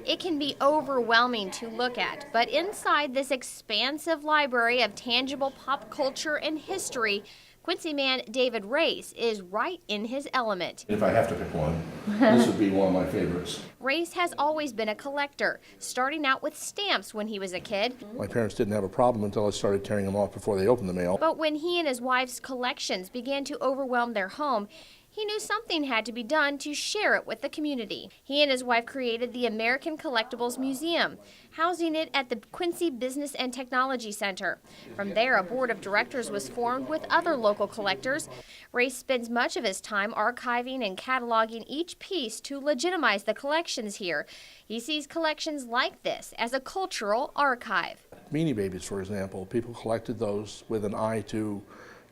It can be overwhelming to look at, but inside this expansive library of tangible pop culture and history, Quincy man David Race is right in his element. If I have to pick one, this would be one of my favorites. Race has always been a collector, starting out with stamps when he was a kid. My parents didn't have a problem until I started tearing them off before they opened the mail. But when he and his wife's collections began to overwhelm their home, he knew something had to be done to share it with the community. He and his wife created the American Collectibles Museum, housing it at the Quincy Business and Technology Center. From there, a board of directors was formed with other local collectors. Race spends much of his time archiving and cataloging each piece to legitimize the collections here. He sees collections like this as a cultural archive. Beanie Babies, for example, people collected those with an eye to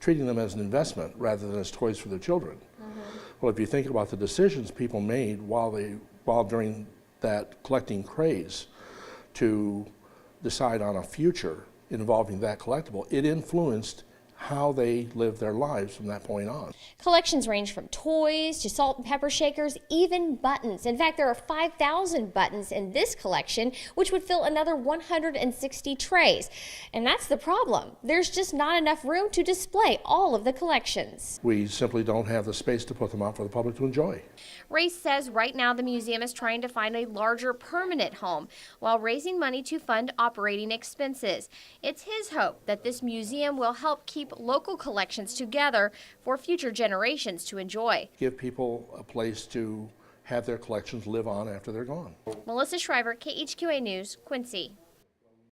treating them as an investment rather than as toys for their children. Well, if you think about the decisions people made while during that collecting craze to decide on a future involving that collectible, it influenced how they live their lives from that point on. Collections range from toys to salt and pepper shakers, even buttons. In fact, there are 5,000 buttons in this collection, which would fill another 160 trays. And that's the problem. There's just not enough room to display all of the collections. We simply don't have the space to put them out for the public to enjoy. Race says right now the museum is trying to find a larger permanent home while raising money to fund operating expenses. It's his hope that this museum will help keep local collections together for future generations to enjoy. Give people a place to have their collections live on after they're gone. Melissa Shriver, KHQA News, Quincy.